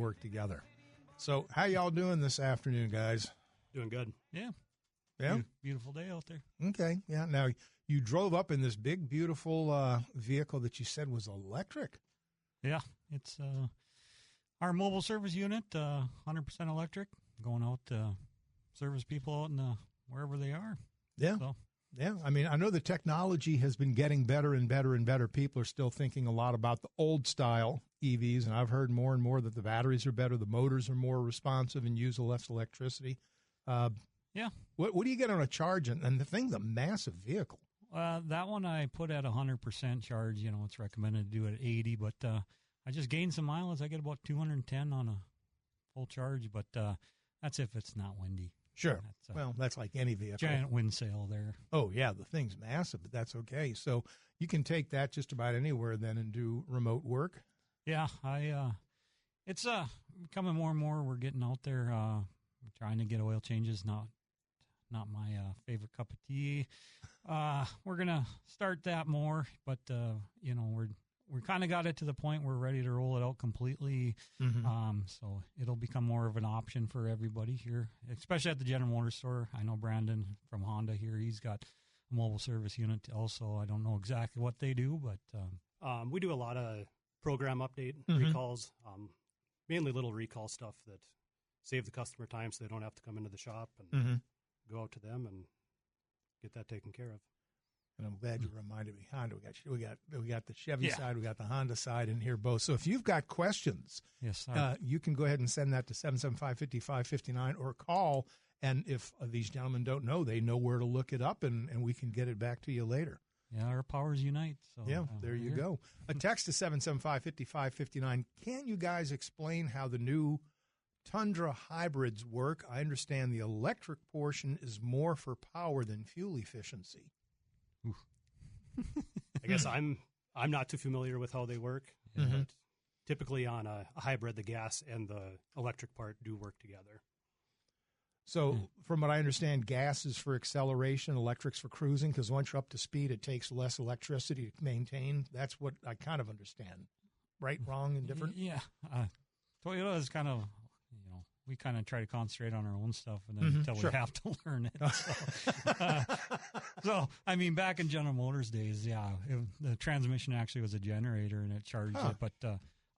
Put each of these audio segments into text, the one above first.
work together. So how y'all doing this afternoon, guys? Doing good. Yeah. Yeah. Beautiful day out there. Okay. Yeah. Now, you drove up in this big, beautiful vehicle that you said was electric. Yeah. It's our mobile service unit, 100% electric, going out to service people out in wherever they are. Yeah. So. Yeah. I mean, I know the technology has been getting better and better and better. People are still thinking a lot about the old style EVs, and I've heard more and more that the batteries are better, the motors are more responsive and use less electricity. Yeah. What do you get on a charge? And the thing's a massive vehicle. That one I put at 100% charge. You know, it's recommended to do it at 80, but I just gained some mileage. I get about 210 on a full charge, but that's if it's not windy. Sure. That's like any vehicle. Giant wind sail there. Oh, yeah, the thing's massive, but that's okay. So you can take that just about anywhere then and do remote work? Yeah, it's becoming more and more. We're getting out there, trying to get oil changes, not my favorite cup of tea. We're going to start that more, but, we kind of got it to the point where we're ready to roll it out completely. Mm-hmm. So it'll become more of an option for everybody here, especially at the General Motors store. I know Brandon from Honda here, he's got a mobile service unit also. I don't know exactly what they do, but we do a lot of program update recalls, mainly little recall stuff that save the customer time so they don't have to come into the shop and go out to them and get that taken care of. And I'm glad you reminded me. Honda, we got the Chevy side, we got the Honda side in here both. So if you've got questions, yes, you can go ahead and send that to 775-5559 or call. And if these gentlemen don't know, they know where to look it up, and we can get it back to you later. Yeah, our powers unite. So there you go. A text to 775-5559. Can you guys explain how the new Tundra hybrids work? I understand the electric portion is more for power than fuel efficiency. I guess I'm not too familiar with how they work. But typically on a hybrid, the gas and the electric part do work together. So from what I understand, gas is for acceleration, electric's for cruising, because once you're up to speed, it takes less electricity to maintain. That's what I kind of understand. Right, wrong, and different? Yeah. Toyota is kind of, we kind of try to concentrate on our own stuff and then until we have to learn it. So, I mean, back in General Motors days, the transmission actually was a generator and it charged it. But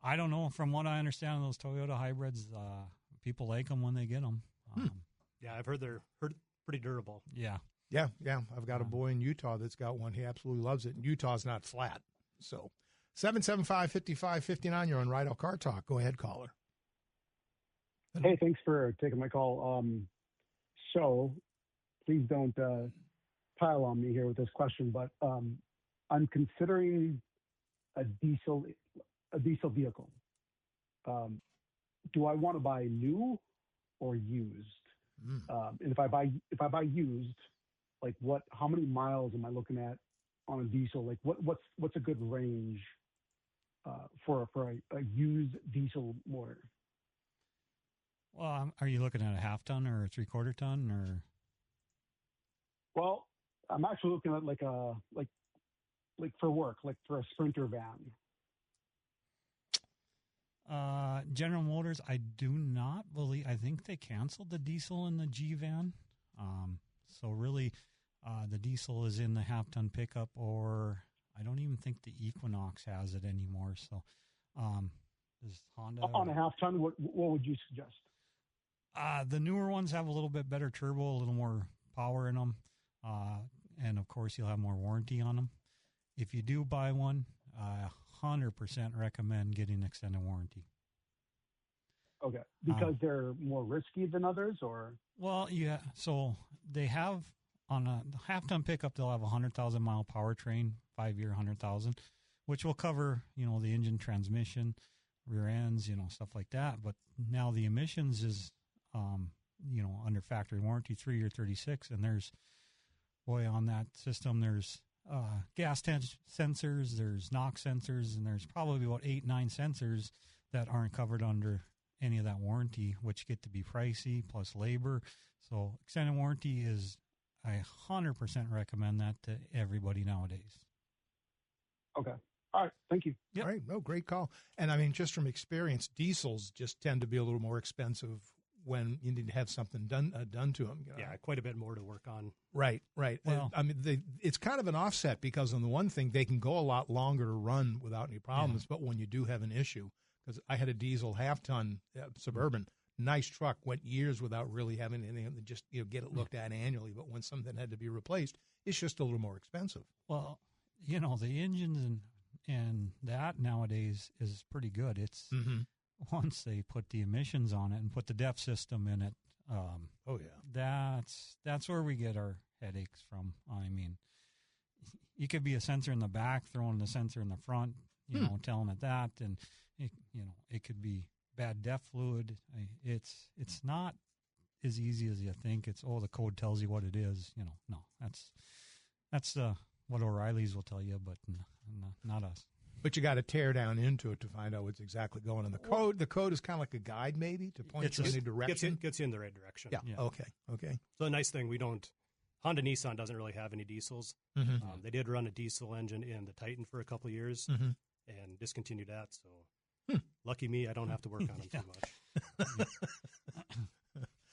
I don't know. From what I understand, those Toyota hybrids, people like them when they get them. Yeah, I've heard they're pretty durable. Yeah. Yeah. I've got a boy in Utah that's got one. He absolutely loves it. And Utah's not flat. So 775-5559, you're on Rydell Car Talk. Go ahead, caller. Hey, thanks for taking my call. So please don't pile on me here with this question, but I'm considering a diesel vehicle. Do I want to buy new or used? And if I buy used, like how many miles am I looking at on a diesel? Like what's a good range for a used diesel motor? Well, are you looking at a half ton or a 3/4 ton or? Well, I'm actually looking at like for work, like for a Sprinter van. General Motors, I do not believe. I think they canceled the diesel in the G van. So really, the diesel is in the half ton pickup, or I don't even think the Equinox has it anymore. So, does Honda on a half ton? What would you suggest? The newer ones have a little bit better turbo, a little more power in them. And of course you'll have more warranty on them. If you do buy one, 100% recommend getting extended warranty. Okay. Because they're more risky than others, or? Well, yeah. So they have on a half-ton pickup, they'll have a 100,000 mile powertrain, 5-year, 100,000, which will cover, the engine, transmission, rear ends, stuff like that. But now the emissions is, under factory warranty, 3-year, 36. And there's, on that system, there's gas sensors, there's NOx sensors, and there's probably about 8-9 sensors that aren't covered under any of that warranty, which get to be pricey plus labor. So extended warranty is, I 100% recommend that to everybody nowadays. Okay. All right. Thank you. Yep. All right. No, great call. And I mean, just from experience, diesels just tend to be a little more expensive when you need to have something done to them. You know? Yeah, quite a bit more to work on. Right. Well, I mean, it's kind of an offset because on the one thing, they can go a lot longer to run without any problems. But when you do have an issue, because I had a diesel half-ton Suburban, nice truck, went years without really having anything, just get it looked at annually. But when something had to be replaced, it's just a little more expensive. Well, the engines and that nowadays is pretty good. It's once they put the emissions on it and put the DEF system in it. Oh yeah, that's where we get our headaches from. I mean, you could be a sensor in the back throwing the sensor in the front, telling it that, and it could be bad DEF fluid. It's not as easy as you think. It's the code tells you what it is. No, that's what O'Reilly's will tell you, but not us. But you got to tear down into it to find out what's exactly going on. The code is kind of like a guide, maybe, to point you in a direction. Gets you in the right direction. Yeah. Okay. So the nice thing, Honda Nissan doesn't really have any diesels. They did run a diesel engine in the Titan for a couple of years and discontinued that. So lucky me, I don't have to work on them too much.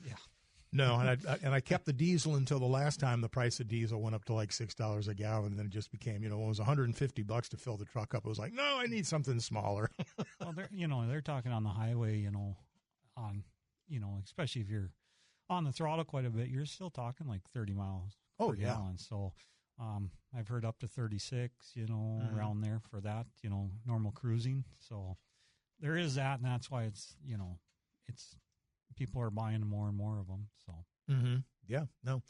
Yeah. No, and I kept the diesel until the last time the price of diesel went up to like $6 a gallon, and then it just became, when it was $150 to fill the truck up, it was like, no, I need something smaller. Well, they're talking on the highway, especially if you're on the throttle quite a bit, you're still talking like 30 miles per gallon. So I've heard up to 36, around there for that, normal cruising. So there is that, and that's why it's people are buying more and more of them. So yeah, no.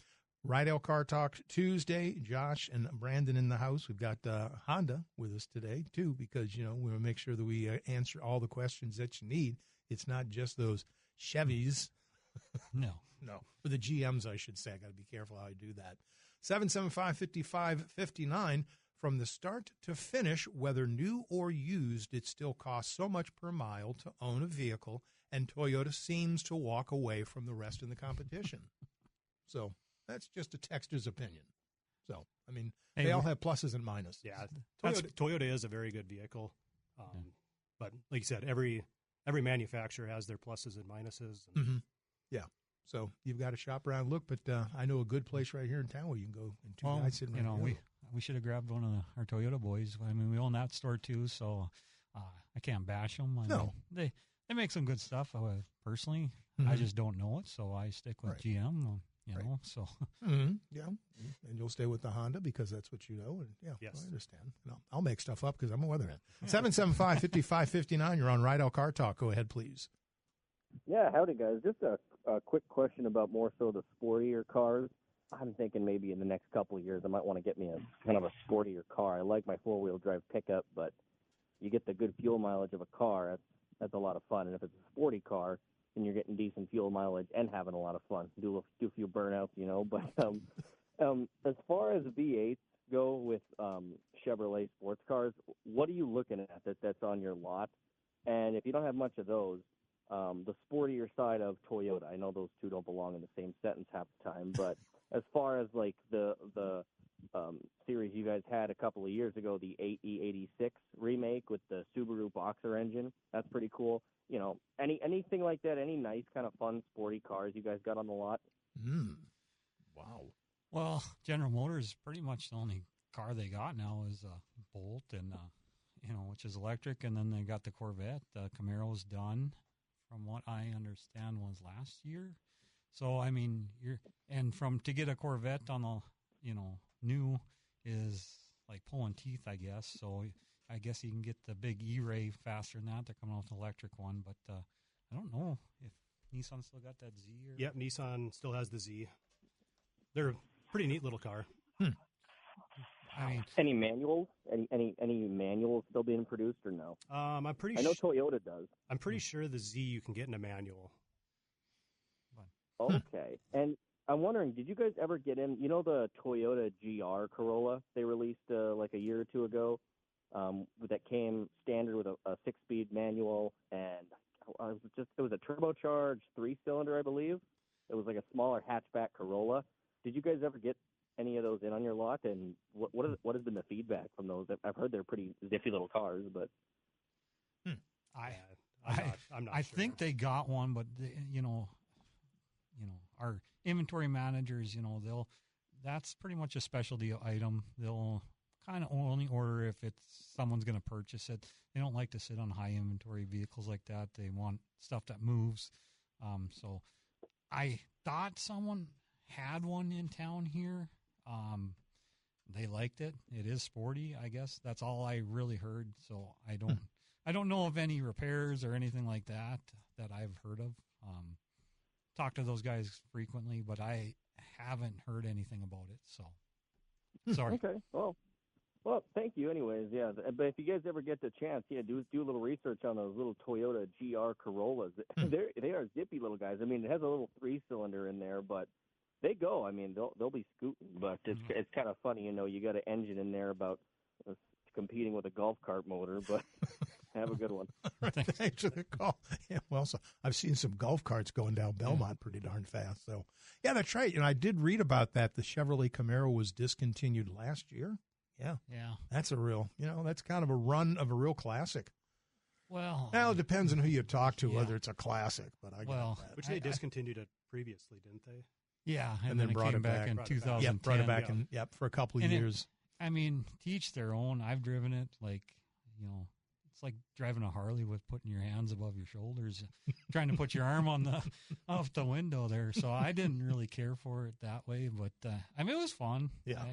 Rydell Car Talk Tuesday. Josh and Brandon in the house. We've got Honda with us today too, because we want to make sure that we answer all the questions that you need. It's not just those Chevys. No. For the GMs, I should say. I got to be careful how I do that. 775-5559. From the start to finish, whether new or used, it still costs so much per mile to own a vehicle, and Toyota seems to walk away from the rest of the competition. So that's just a texter's opinion. So, I mean, they all have pluses and minuses. Yeah, Toyota is a very good vehicle. But like you said, every manufacturer has their pluses and minuses. Yeah. So you've got to shop around, look, but I know a good place right here in town where you can go and two guys sitting right we should have grabbed one of our Toyota boys. I mean, we own that store too, so I can't bash them. I mean, they make some good stuff. Personally, I just don't know it, so I stick with GM. So yeah, and you'll stay with the Honda because that's what you know. And yes. I understand. No, I'll make stuff up because I'm a weatherman. 775-5559. You're on Rydell Car Talk. Go ahead, please. Yeah, howdy guys. Just a quick question about more so the sportier cars. I'm thinking maybe in the next couple of years I might want to get me a kind of a sportier car. I like my four-wheel drive pickup, but you get the good fuel mileage of a car. That's a lot of fun. And if it's a sporty car, then you're getting decent fuel mileage and having a lot of fun. Do a few burnouts, But as far as V8s go with Chevrolet sports cars, what are you looking at that's on your lot? And if you don't have much of those, the sportier side of Toyota. I know those two don't belong in the same sentence half the time, but as far as like the series you guys had a couple of years ago, the 8E86 remake with the Subaru Boxer engine, that's pretty cool. Anything like that, any nice kind of fun sporty cars you guys got on the lot? Wow. Well, General Motors, pretty much the only car they got now is a Bolt, and which is electric, and then they got the Corvette. The Camaro's done, from what I understand, was last year. So I mean, to get a Corvette on the new is like pulling teeth, I guess. So I guess you can get the big E-Ray faster than that. They're coming out with an electric one, but I don't know if Nissan still got that Z. Yep, Nissan still has the Z. They're a pretty neat little car. I mean, any manuals? Any manuals still being produced or no? I know Toyota does. I'm pretty sure the Z you can get in a manual. Okay, and I'm wondering, did you guys ever get in? The Toyota GR Corolla they released like a year or two ago, that came standard with a 6-speed manual, and it was a turbocharged 3-cylinder, I believe. It was like a smaller hatchback Corolla. Did you guys ever get any of those in on your lot? And what has been the feedback from those? I've heard they're pretty zippy little cars, but I'm not I sure. think they got one, but our inventory managers, that's pretty much a specialty item. They'll kind of only order if someone's going to purchase it. They don't like to sit on high inventory vehicles like that. They want stuff that moves. So I thought someone had one in town here. They liked it. It is sporty, I guess. That's all I really heard. So I don't know of any repairs or anything like that I've heard of. Talk to those guys frequently, but I haven't heard anything about it. So sorry. Okay. Well, thank you anyways. Yeah. But if you guys ever get the chance, do a little research on those little Toyota GR Corollas. They are zippy little guys. I mean, it has a little 3-cylinder in there, but they go. I mean, they'll be scooting, but it's kind of funny, you got an engine in there about competing with a golf cart motor, but have a good one. Thanks for the call. Yeah, well, so I've seen some golf carts going down Belmont pretty darn fast. So, yeah, that's right. I did read about that. The Chevrolet Camaro was discontinued last year. Yeah. That's a real, that's kind of a run of a real classic. Well, it depends on who you talk to, whether it's a classic, but I get that. Which they discontinued it previously, didn't they? Yeah, and then brought it came back in 2010. Yeah, brought it back for a couple of years. I mean, to each their own. I've driven it it's like driving a Harley with putting your hands above your shoulders, trying to put your arm off the window there. So I didn't really care for it that way, but it was fun. Yeah.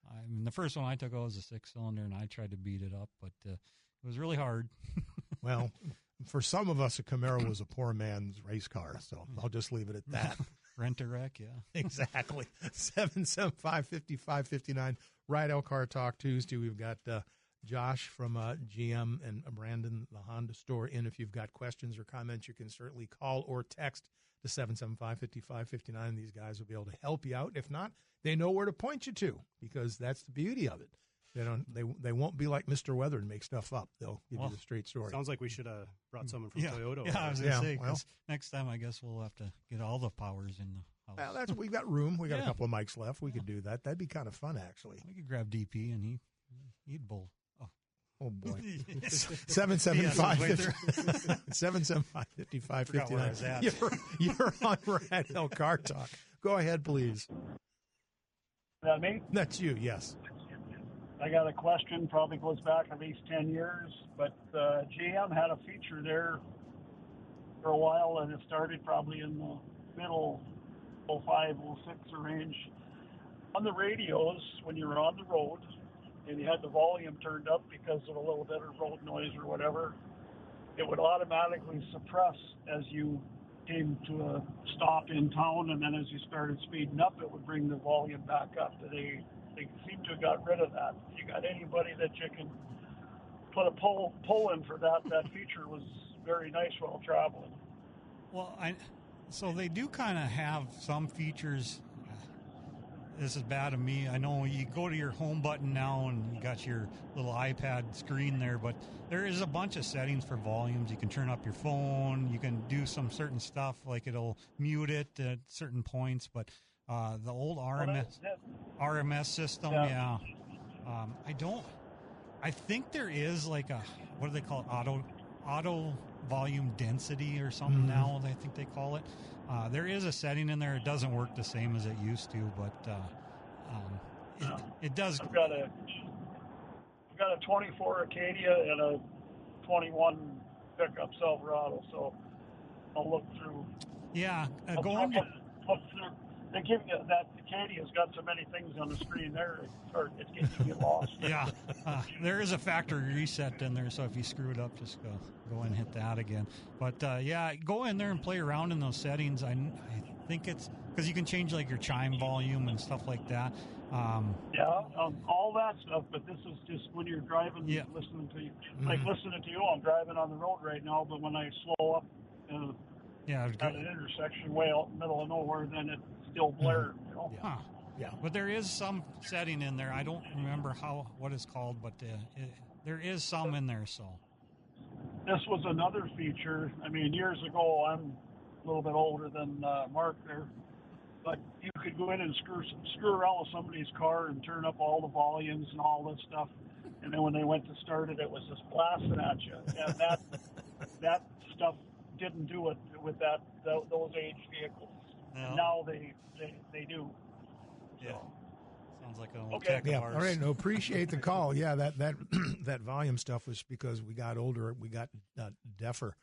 I mean, the first one I took was a 6-cylinder, and I tried to beat it up, but it was really hard. Well, for some of us, a Camaro was a poor man's race car, so I'll just leave it at that. Rent a wreck, yeah. Exactly. 775-5559, Rydell Car Talk Tuesday. We've got Josh from GM and Brandon, the Honda store, in. If you've got questions or comments, you can certainly call or text to 775-5559. These guys will be able to help you out. If not, they know where to point you to, because that's the beauty of it. They won't be like Mr. Weather and make stuff up. They'll give you the straight story. Sounds like we should have brought someone from Toyota. Yeah, I was going to say, next time I guess we'll have to get all the powers in the house. Well, we've got room. We got a couple of mics left. We could do that. That'd be kind of fun, actually. We could grab DP and he'd bowl. Oh, boy. 775-5559. You're on Rydell Car Talk. Go ahead, please. Is that me? That's you, yes. I got a question, probably goes back at least 10 years, but GM had a feature there for a while, and it started probably in the middle 05, 06 range. On the radios, when you were on the road, and you had the volume turned up because of a little bit of road noise or whatever, it would automatically suppress as you came to a stop in town, and then as you started speeding up, it would bring the volume back up. They seem to have got rid of that. If you got anybody that you can put a pull in for that feature was very nice while traveling. Well, so they do kind of have some features. This is bad of me. I know you go to your home button now and you got your little iPad screen there, but there is a bunch of settings for volumes. You can turn up your phone. You can do some certain stuff, like it'll mute it at certain points. But the old RMS system, I think there is like what do they call it? Auto volume density or something now, I think they call it. There is a setting in there. It doesn't work the same as it used to, but it does. I've got a 24 Acadia and a 21 pickup Silverado, so I'll look through. Yeah, look through. They give you that Acadia's got so many things on the screen there, it's getting you lost. Yeah, there is a factory reset in there, so if you screw it up, just go and hit that again. But go in there and play around in those settings. I think it's because you can change like your chime volume and stuff like that. All that stuff. But this is just when you're driving, listening to you. Like listening to you, I'm driving on the road right now, but when I slow up at an intersection way out in the middle of nowhere, then it's still blared. Yeah. But there is some setting in there. I don't remember what it's called, but there is some in there. So this was another feature. I mean, years ago, I'm a little bit older than Mark there, but you could go in and screw around with somebody's car and turn up all the volumes and all this stuff. And then when they went to start it, it was just blasting at you. And that stuff didn't do it with those aged vehicles. No. Now they do. Yeah. So. Sounds like an old Okay. tech Yeah. of ours. All right. No, appreciate the call. Yeah. That that volume stuff was because we got older. We got deafer.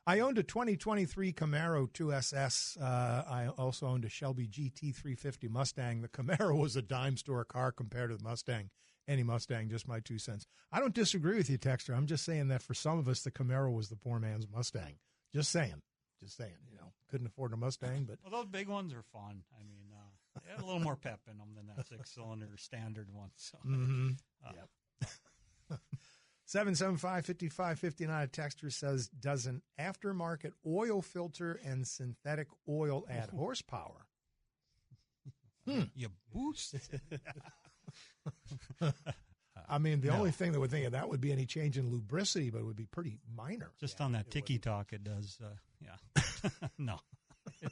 I owned a 2023 Camaro 2SS. I also owned a Shelby GT 350 Mustang. The Camaro was a dime store car compared to the Mustang. Any Mustang, just my 2 cents. I don't disagree with you, Texter. I'm just saying that for some of us, the Camaro was the poor man's Mustang. Just saying. Couldn't afford a Mustang, but Well, those big ones are fun. I mean, they had a little more pep in them than that 6-cylinder standard one. So. mm-hmm. Yep. 775-5559, a texter says, does an aftermarket oil filter and synthetic oil add horsepower? You boost. I mean, the only thing that would think of that would be any change in lubricity, but it would be pretty minor. Just on that ticky talk, it does. Yeah. No, it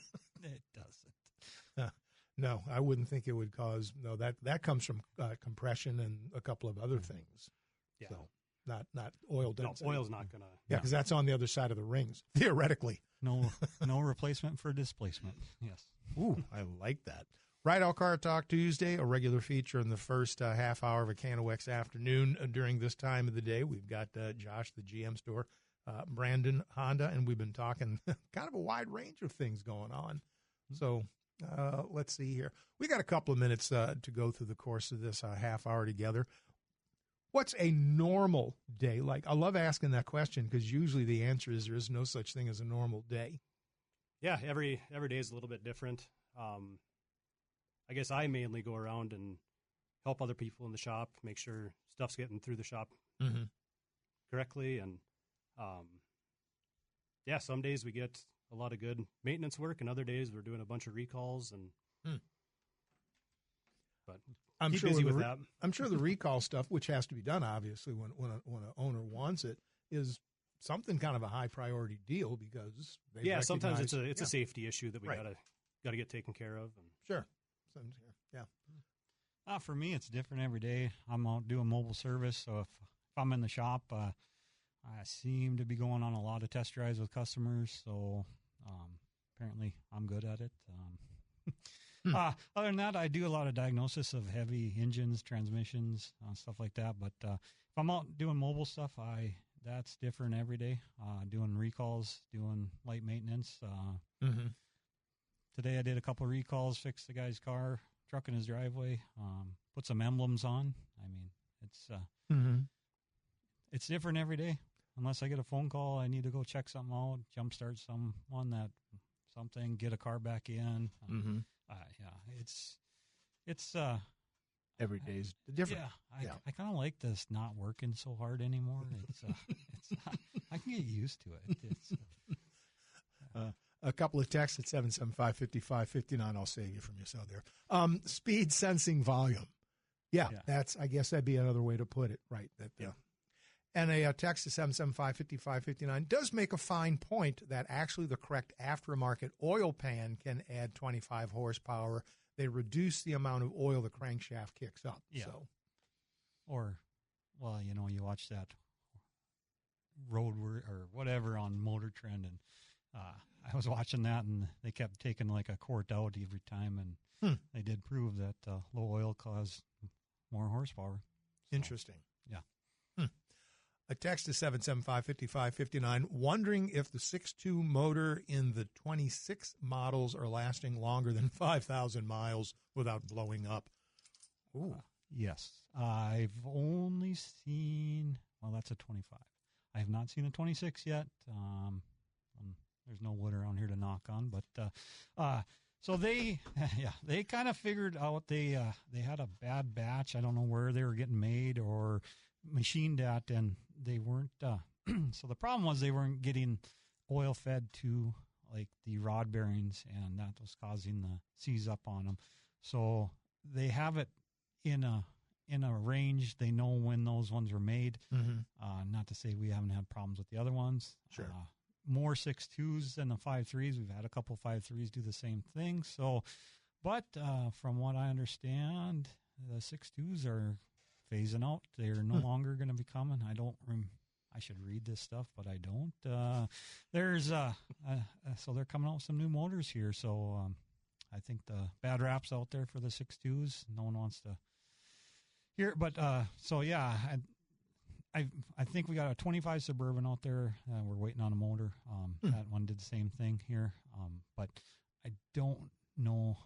doesn't. No, I wouldn't think it would cause. No, that comes from compression and a couple of other things. Yeah. So not oil No, density. oil's not going to. Yeah, because that's on the other side of the rings, theoretically. No replacement for displacement. Yes. Ooh, I like that. Rydell Car Talk Tuesday, a regular feature in the first half hour of a Canawix afternoon during this time of the day. We've got Josh, the GM store, Brandon, Honda, and we've been talking kind of a wide range of things going on. So let's see here. We got a couple of minutes to go through the course of this half hour together. What's a normal day like? I love asking that question because usually the answer is there is no such thing as a normal day. Yeah, every day is a little bit different. I guess I mainly go around and help other people in the shop, make sure stuff's getting through the shop correctly. And, some days we get a lot of good maintenance work, and other days we're doing a bunch of recalls. But I'm keep sure busy with that. I'm sure the recall stuff, which has to be done, obviously, when an owner wants it, is something kind of a high priority deal because they sometimes it's recognize- a safety issue that we Right. gotta get taken care of. And Sure. Yeah. For me, it's different every day. I'm out doing mobile service, so if I'm in the shop, I seem to be going on a lot of test drives with customers. So apparently, I'm good at it. Other than that, I do a lot of diagnosis of heavy engines, transmissions, stuff like that. But if I'm out doing mobile stuff, that's different every day. Doing recalls, doing light maintenance. Today I did a couple of recalls, fixed the guy's truck in his driveway, put some emblems on. I mean, it's different every day. Unless I get a phone call, I need to go check something out, jumpstart something, get a car back in. It's Every day's different. Yeah, I kind of like this not working so hard anymore. I can get used to it. It's a couple of texts at 775-5559. I'll save you from yourself there. Speed sensing volume. Yeah, I guess that'd be another way to put it. Right. And a text to 775-5559 does make a fine point that actually the correct aftermarket oil pan can add 25 horsepower. They reduce the amount of oil the crankshaft kicks up. Yeah. So. You watch that road or whatever on Motor Trend, and I was watching that, and they kept taking like a quart out every time, and they did prove that low oil caused more horsepower. So, interesting. Yeah. A text to 775-5559, wondering if the 6.2 motor in the 26 models are lasting longer than 5,000 miles without blowing up. Ooh. Yes. I've only seen, that's a 25. I have not seen a 26 yet. There's no wood around here to knock on, but so they kind of figured out they had a bad batch. I don't know where they were getting made or machined at, and they weren't. So the problem was they weren't getting oil fed to like the rod bearings, and that was causing the seize up on them. So they have it in a range. They know when those ones were made. Not to say we haven't had problems with the other ones. Sure. more 6.2s than the 5.3s. We've had a couple 5.3s do the same thing. So, but from what I understand, the 6.2s are phasing out. They're no longer going to be coming. I should read this stuff, but I don't. So they're coming out with some new motors here. So I think the bad rap's out there for the 6.2s. No one wants to hear it. But so, yeah, I think we got a 25 Suburban out there. We're waiting on a motor. That one did the same thing here. But I don't know.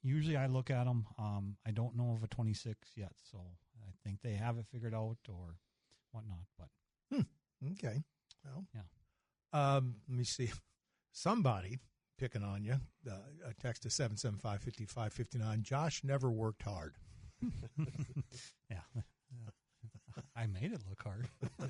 Usually I look at them. I don't know of a 26 yet. So I think they have it figured out or whatnot. But okay. Well, yeah. Let me see. Somebody picking on you. A text to 775-5559. Josh never worked hard. Yeah. I made it look hard. Well,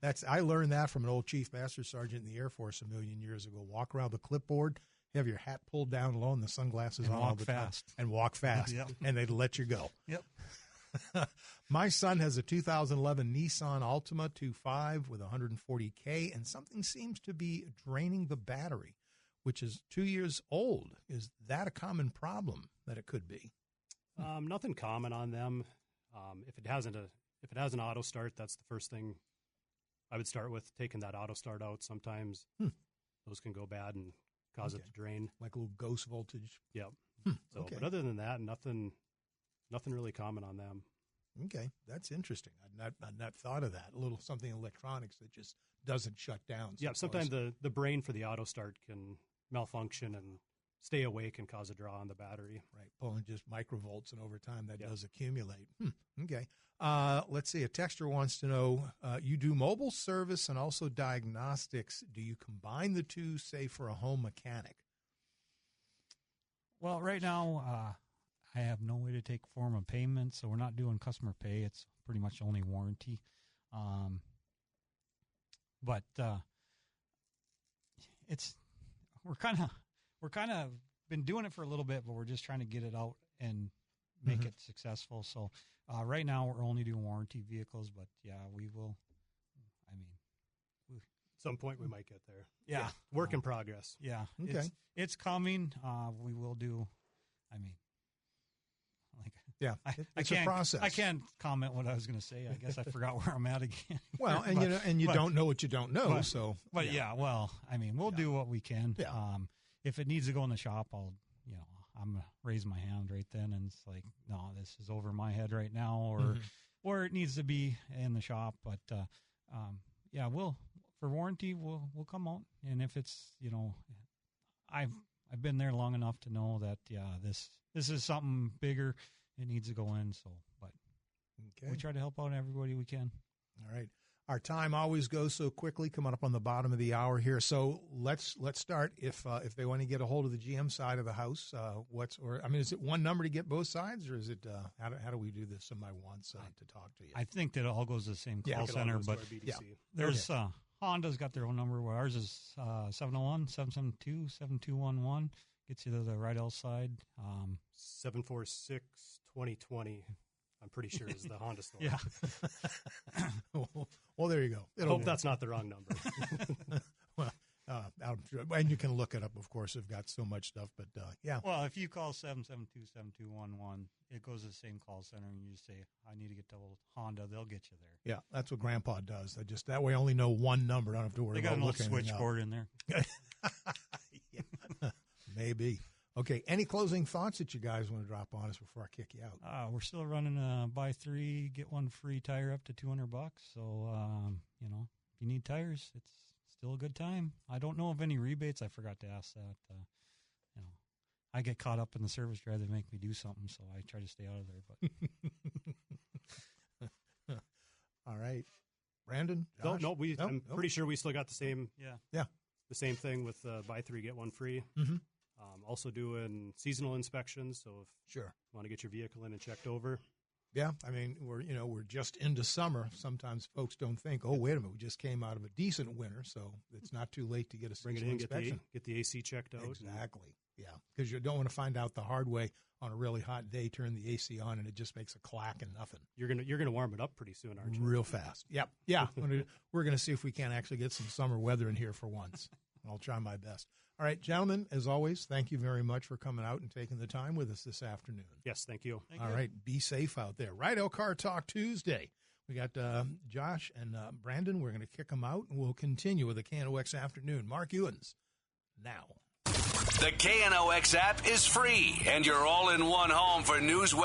that's. I learned that from an old Chief Master Sergeant in the Air Force a million years ago. Walk around the clipboard, have your hat pulled down low and the sunglasses And on walk all the fast. time, and walk fast, Yep. and they'd let you go. Yep. My son has a 2011 Nissan Altima 2.5 with 140K, and something seems to be draining the battery, which is 2 years old. Is that a common problem that it could be? Nothing common on them. If it has an auto start, that's the first thing I would start with, taking that auto start out. Sometimes those can go bad and cause it to drain. Like a little ghost voltage? Yep. So, okay. But other than that, nothing really common on them. Okay, that's interesting. I'd not thought of that. A little something in electronics that just doesn't shut down. Yeah, sometimes the brain for the auto start can malfunction and stay awake and cause a draw on the battery. Right, pulling just microvolts, and over time that does accumulate. Okay. Let's see. A texter wants to know, you do mobile service and also diagnostics. Do you combine the two, say, for a home mechanic? Well, right now, I have no way to take form of payment, so we're not doing customer pay. It's pretty much only warranty. But we're kind of been doing it for a little bit, but we're just trying to get it out and make it successful. So right now we're only doing warranty vehicles, but yeah, we will. I mean, At some point we might get there. Yeah. Work in progress. Yeah. Okay. It's coming. We will do. I mean, like, yeah, it's a process. I can't comment what I was going to say. I guess I forgot where I'm at again. Well, and you don't know what you don't know. But well, I mean, we'll do what we can. Yeah. If it needs to go in the shop, I'm going to raise my hand right then. And it's like, no, this is over my head right now, or it needs to be in the shop. But, yeah, for warranty, we'll come out. And if it's, I've been there long enough to know that, this is something bigger. It needs to go in. So, but we try to help out everybody we can. All right. Our time always goes so quickly, coming up on the bottom of the hour here. So let's start. If they want to get a hold of the GM side of the house, is it one number to get both sides, or is it how do we do this? Somebody wants to talk to you. I think that it all goes to the same call center, but there's Honda's got their own number. Where ours is 701-772-7211. Gets you to the Rydell side. 746-2020. I'm pretty sure is the Honda store. Yeah. Well, there you go. Hope that's not the wrong number. Well, and you can look it up, of course. They've got so much stuff, but yeah. Well, if you call 772-7211, it goes to the same call center, and you just say, I need to get to Honda. They'll get you there. Yeah, that's what Grandpa does. That way I only know one number. I don't have to worry about looking. They got a little switchboard in there. Yeah. Maybe. Okay, any closing thoughts that you guys want to drop on us before I kick you out? We're still running a buy 3, get 1 free tire up to $200. So, if you need tires, it's still a good time. I don't know of any rebates. I forgot to ask that. I get caught up in the service drive that make me do something, so I try to stay out of there. But all right, Brandon. Josh? I'm pretty sure we still got the same. Yeah. The same thing with buy 3 get 1 free. Mm-hmm. Also doing seasonal inspections. So if you want to get your vehicle in and checked over, Yeah, I mean, we're just into summer. Sometimes folks don't think, oh, wait a minute, we just came out of a decent winter, so it's not too late to get a bring it in, inspection. get the AC checked out. Exactly. Yeah, because you don't want to find out the hard way on a really hot day. Turn the AC on, and it just makes a clack and nothing. You're gonna warm it up pretty soon, aren't you? Real fast. Yep. Yeah. We're gonna see if we can actually get some summer weather in here for once. I'll try my best. All right, gentlemen, as always, thank you very much for coming out and taking the time with us this afternoon. Yes, thank you. All right, be safe out there. Rydell Car Talk Tuesday. We got Josh and Brandon. We're going to kick them out, and we'll continue with the KNOX afternoon. Mark Ewens, now. The KNOX app is free, and you're all in one home for news,